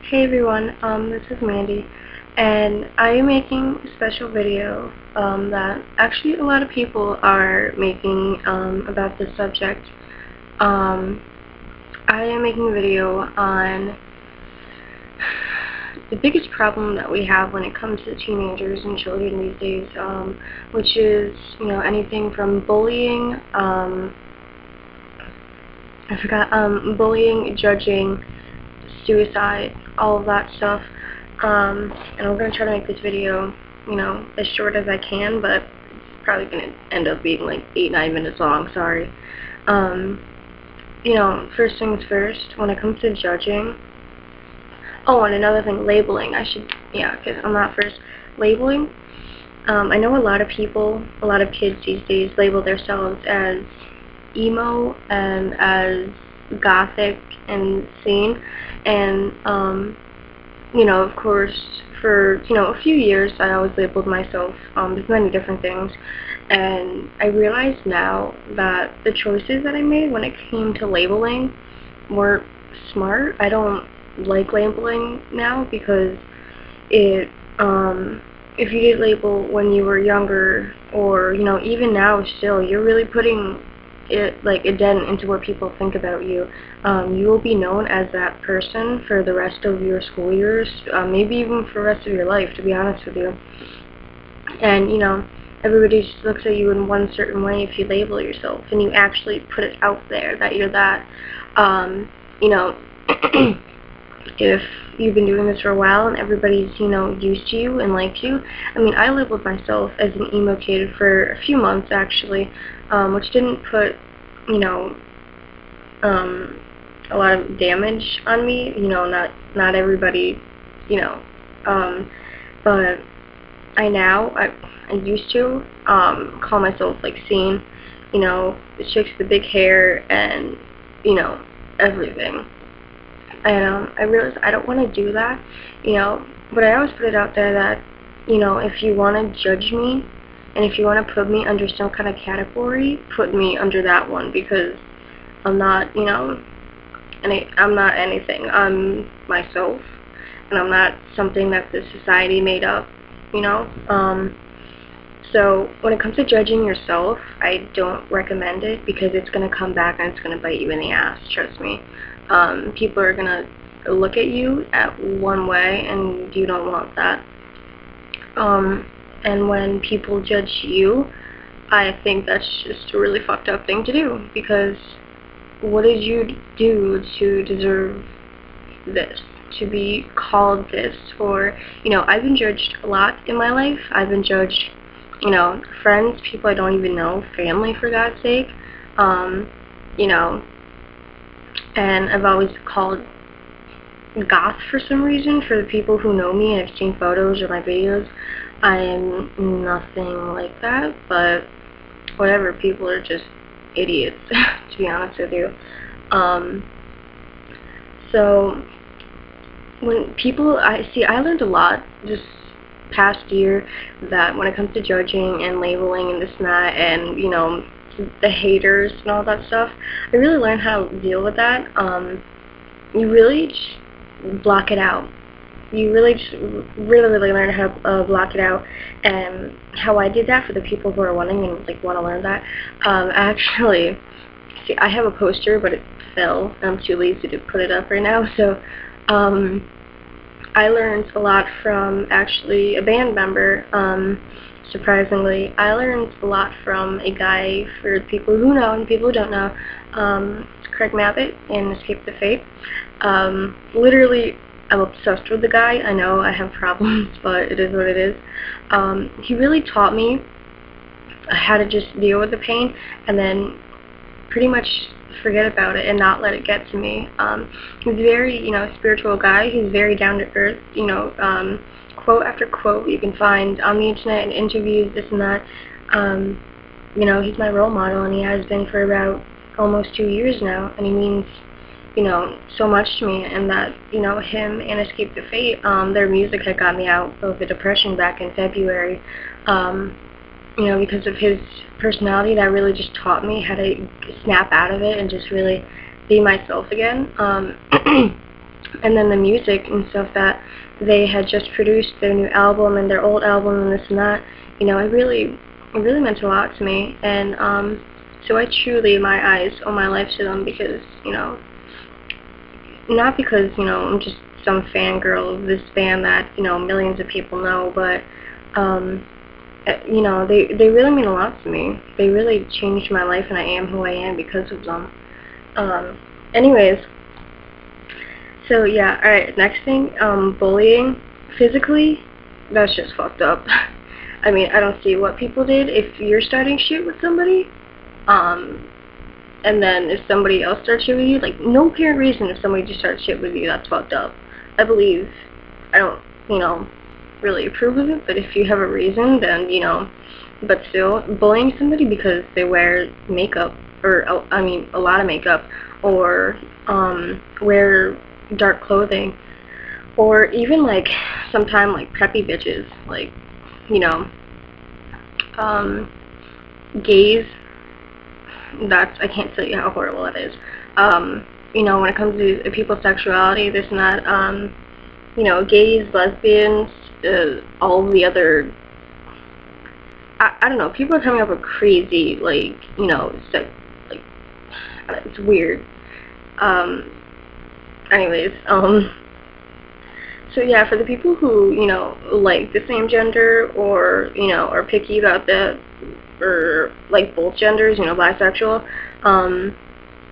Hey everyone, this is Mandy, and I am making a special video that actually a lot of people are making about this subject. I am making a video on the biggest problem that we have when it comes to teenagers and children these days, which is, anything from bullying, bullying, judging, suicide, all of that stuff. And I'm going to try to make this video, as short as I can, but it's probably going to end up being like 8-9 minutes long, sorry. First things first, when it comes to judging, oh, and another thing, labeling, because I'm not first, labeling, I know a lot of kids these days label themselves as emo and as gothic and scene, and of course, for a few years I always labeled myself with many different things, and I realize now that the choices that I made when it came to labeling weren't smart. I don't like labeling now because it if you get labeled when you were younger, or even now still, you're really putting it like a dent into what people think about you. You will be known as that person for the rest of your school years, maybe even for the rest of your life, to be honest with you. And everybody just looks at you in one certain way if you label yourself and you actually put it out there that you're that. If you've been doing this for a while and everybody's, used to you and likes you. I mean, I labeled myself as an emo kid for a few months, actually, which didn't put, a lot of damage on me. Not everybody, but I used to, call myself, like, scene, the chicks with the big hair and, everything. And I realized I don't want to do that, but I always put it out there that, if you want to judge me and if you want to put me under some kind of category, put me under that one, because I'm not, I'm not anything. I'm myself, and I'm not something that the society made up, So when it comes to judging yourself, I don't recommend it, because it's going to come back and it's going to bite you in the ass, trust me. People are going to look at you at one way, and you don't want that. And when people judge you, I think that's just a really fucked up thing to do, because what did you do to deserve this, to be called this? Or, I've been judged a lot in my life. I've been judged, friends, people I don't even know, family, for God's sake, and I've always called goth for some reason. For the people who know me and have seen photos or my videos, I am nothing like that, but whatever, people are just idiots, to be honest with you. So when people, I learned a lot this past year that when it comes to judging and labeling and this and that, and the haters and all that stuff, I really learned how to deal with that. You really just block it out. You really just really learn how to block it out. And how I did that, for the people who are wanting and want to learn that, actually, see, I have a poster, but it fell. I'm too lazy to put it up right now. So I learned a lot from, actually, a band member. Surprisingly, I learned a lot from a guy, for people who know and people who don't know, Craig Mabbitt in Escape the Fate. Literally, I'm obsessed with the guy. I know I have problems, but it is what it is. He really taught me how to just deal with the pain and then pretty much forget about it and not let it get to me. He's a very, spiritual guy. He's very down to earth, quote after quote you can find on the internet and interviews, this and that. He's my role model, and he has been for about almost 2 years now, and he means, so much to me. And that, him and Escape the Fate, their music had got me out of the depression back in February, because of his personality. That really just taught me how to snap out of it and just really be myself again. And then the music and stuff that they had just produced, their new album and their old album and this and that, you know, it really meant a lot to me. And so I truly, my eyes owe my life to them, because, you know, not because, you know, I'm just some fangirl of this band that, you know, millions of people know, but you know, they really mean a lot to me. They really changed my life, and I am who I am because of them. Anyways, so yeah, alright, next thing, bullying. Physically, that's just fucked up. I mean, I don't see what people did. If you're starting shit with somebody, and then if somebody else starts shit with you, like, no apparent reason if somebody just starts shit with you, that's fucked up. I don't, you know, really approve of it, but if you have a reason, then, you know, but still, bullying somebody because they wear makeup, or, I mean, a lot of makeup, or, wear dark clothing, or even, like, sometimes, like, preppy bitches, like, you know, gays, I can't tell you how horrible that is. You know, when it comes to people's sexuality, this and that, you know, gays, lesbians, all the other, I don't know, people are coming up with crazy, like, you know, like, it's weird. Anyways, so yeah, for the people who, you know, like the same gender, or, you know, are picky about that, or like both genders, you know, bisexual,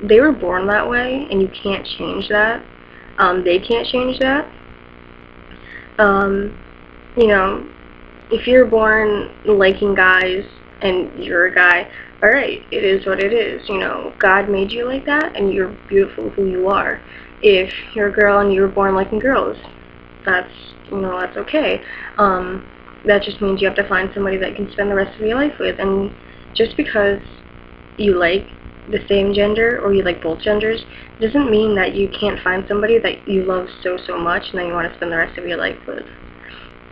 they were born that way, and you can't change that. They can't change that. You know, if you're born liking guys and you're a guy, alright, it is what it is. You know, God made you like that, and you're beautiful who you are. If you're a girl and you were born liking girls, that's, you know, that's okay. That just means you have to find somebody that you can spend the rest of your life with. And just because you like the same gender, or you like both genders, doesn't mean that you can't find somebody that you love so much and that you want to spend the rest of your life with.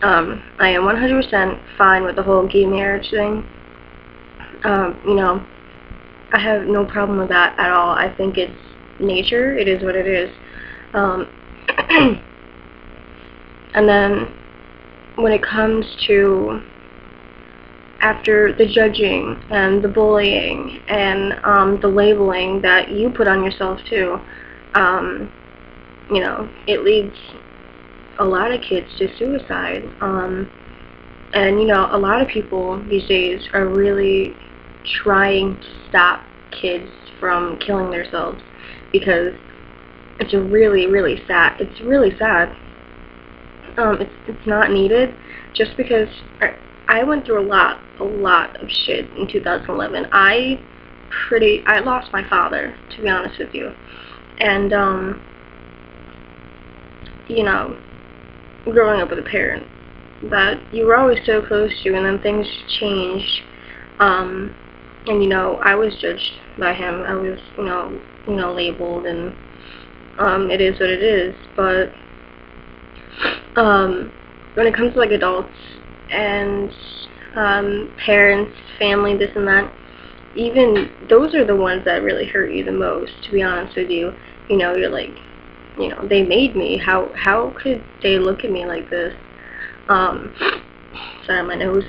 I am 100% fine with the whole gay marriage thing. You know, I have no problem with that at all. I think it's nature. It is what it is. And then when it comes to after the judging and the bullying and the labeling that you put on yourself too, you know, it leads a lot of kids to suicide. And, you know, a lot of people these days are really trying to stop kids from killing themselves, because it's really sad. It's really sad. It's not needed, just because I went through a lot of shit in 2011. I lost my father, to be honest with you. And, you know, growing up with a parent that you were always so close to, and then things changed, and, you know, I was judged by him. I was, you know, labeled, and, it is what it is. But, when it comes to, like, adults and, parents, family, this and that, even those are the ones that really hurt you the most, to be honest with you. You know, you're like, you know, they made me. How could they look at me like this? Sorry, my nose.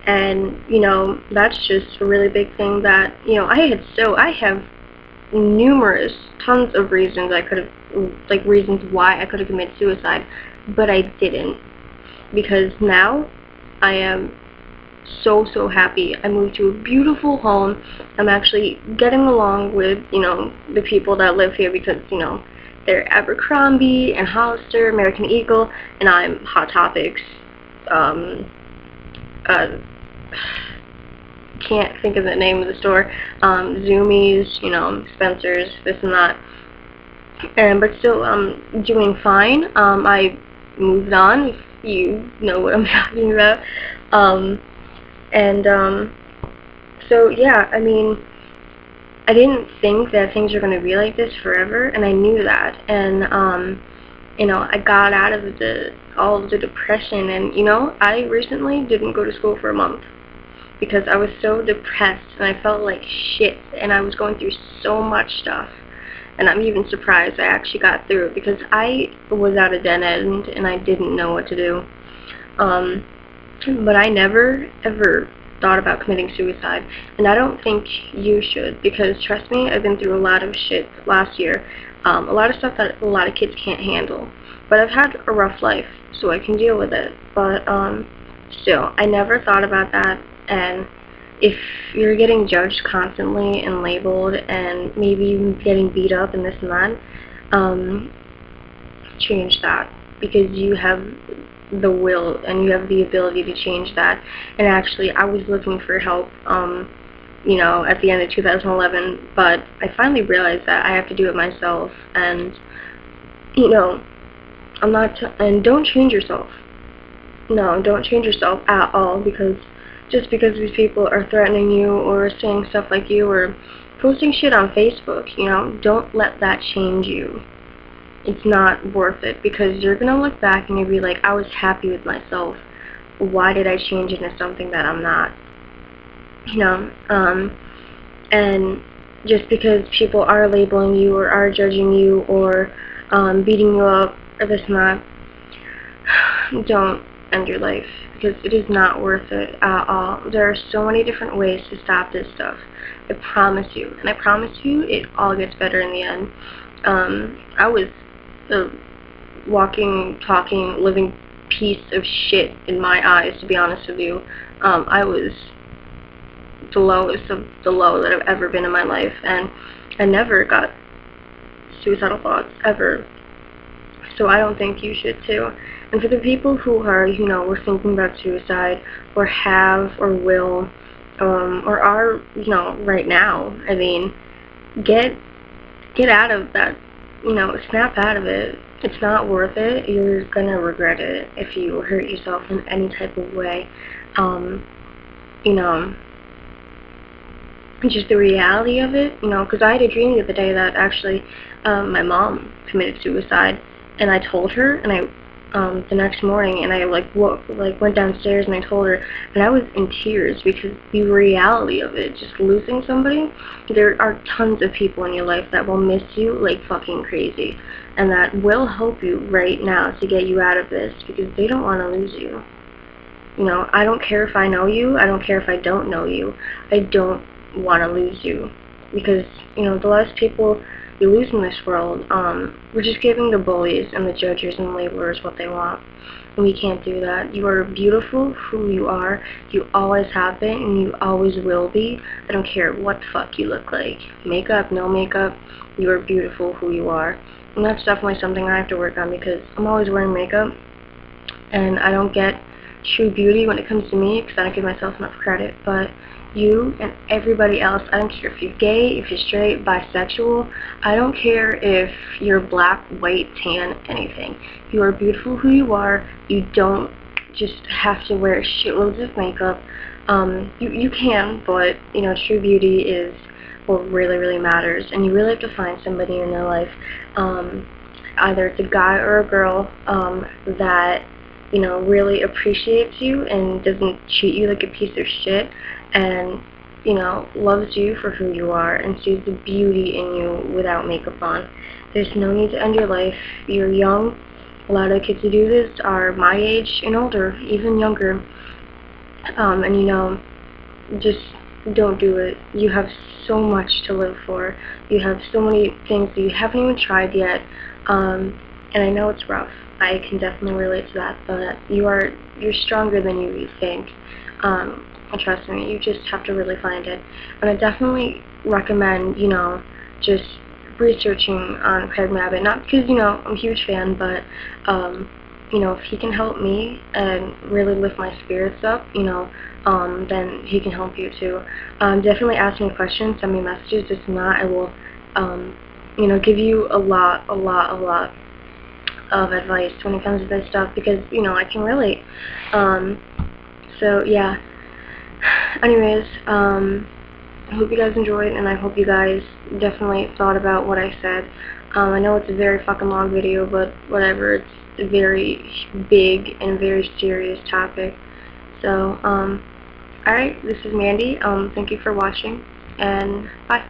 And, you know, that's just a really big thing that, you know, I have tons of reasons reasons why I could have committed suicide, but I didn't, because now I am so happy. I moved to a beautiful home. I'm actually getting along with, you know, the people that live here, because, you know, they're Abercrombie and Hollister, American Eagle, and I'm Hot Topics. Can't think of the name of the store. Zoomies, you know, Spencer's, this and that. But still, doing fine. I moved on, if you know what I'm talking about. So yeah, I mean, I didn't think that things were going to be like this forever, and I knew that. And, you know, I got out of all of the depression, and, you know, I recently didn't go to school for a month, because I was so depressed, and I felt like shit, and I was going through so much stuff. and I'm even surprised I actually got through it, because I was at a dead end and I didn't know what to do. But I never ever thought about committing suicide, and I don't think you should, because trust me, I've been through a lot of shit last year, a lot of stuff that a lot of kids can't handle, but I've had a rough life, so I can deal with it. But still, I never thought about that. And if you're getting judged constantly and labeled and maybe even getting beat up and this and that, change that, because you have the will and you have the ability to change that. And actually, I was looking for help, you know, at the end of 2011, but I finally realized that I have to do it myself. And you know, I'm not and don't change yourself. No, don't change yourself at all, because just because these people are threatening you or saying stuff like you or posting shit on Facebook, you know, don't let that change you. It's not worth it, because you're gonna look back and you'll be like, I was happy with myself. Why did I change into something that I'm not? You know, and just because people are labeling you or are judging you or beating you up or this and that, don't end your life, because it is not worth it at all. There are so many different ways to stop this stuff. I promise you, and I promise you, it all gets better in the end. I was a walking, talking, living piece of shit in my eyes, to be honest with you. I was the lowest of the low that I've ever been in my life, and I never got suicidal thoughts, ever. So I don't think you should too. And for the people who are, you know, were thinking about suicide, or have, or will, or are, you know, right now, I mean, get out of that, you know, snap out of it. It's not worth it. You're gonna regret it if you hurt yourself in any type of way. You know, just the reality of it, you know, because I had a dream the other day that actually my mom committed suicide, and I told her, and I the next morning, and I went downstairs and I told her, and I was in tears, because the reality of it, just losing somebody. There are tons of people in your life that will miss you like fucking crazy, and that will help you right now to get you out of this, because they don't want to lose you. You know, I don't care if I know you, I don't care if I don't know you, I don't want to lose you, because, you know, the less people you lose in this world, we're just giving the bullies and the judges and labelers what they want, and we can't do that. You are beautiful who you are. You always have been, and you always will be. I don't care what the fuck you look like, makeup, no makeup, you are beautiful who you are. And that's definitely something I have to work on, because I'm always wearing makeup, and I don't get true beauty when it comes to me, because I don't give myself enough credit. But you and everybody else, I don't care if you're gay, if you're straight, bisexual, I don't care if you're black, white, tan, anything. You are beautiful who you are. You don't just have to wear shitloads of makeup. You can, but, you know, true beauty is what really, really matters, and you really have to find somebody in your life, either it's a guy or a girl, that, you know, really appreciates you and doesn't treat you like a piece of shit, and, you know, loves you for who you are and sees the beauty in you without makeup on. There's no need to end your life. You're young. A lot of kids who do this are my age and older, even younger. And, you know, just don't do it. You have so much to live for. You have so many things that you haven't even tried yet. And I know it's rough. I can definitely relate to that, but you're stronger than you think. And trust me, you just have to really find it. And I definitely recommend, you know, just researching on Craig Mabbitt, not because, you know, I'm a huge fan, but, you know, if he can help me and really lift my spirits up, you know, then he can help you too. Definitely ask me questions, send me messages. If not, I will, you know, give you a lot of advice when it comes to this stuff, because, you know, I can relate. So yeah. Anyways, I hope you guys enjoyed, and I hope you guys definitely thought about what I said. I know it's a very fucking long video, but whatever. It's a very big and very serious topic. So, alright, this is Mandy. Thank you for watching, and bye.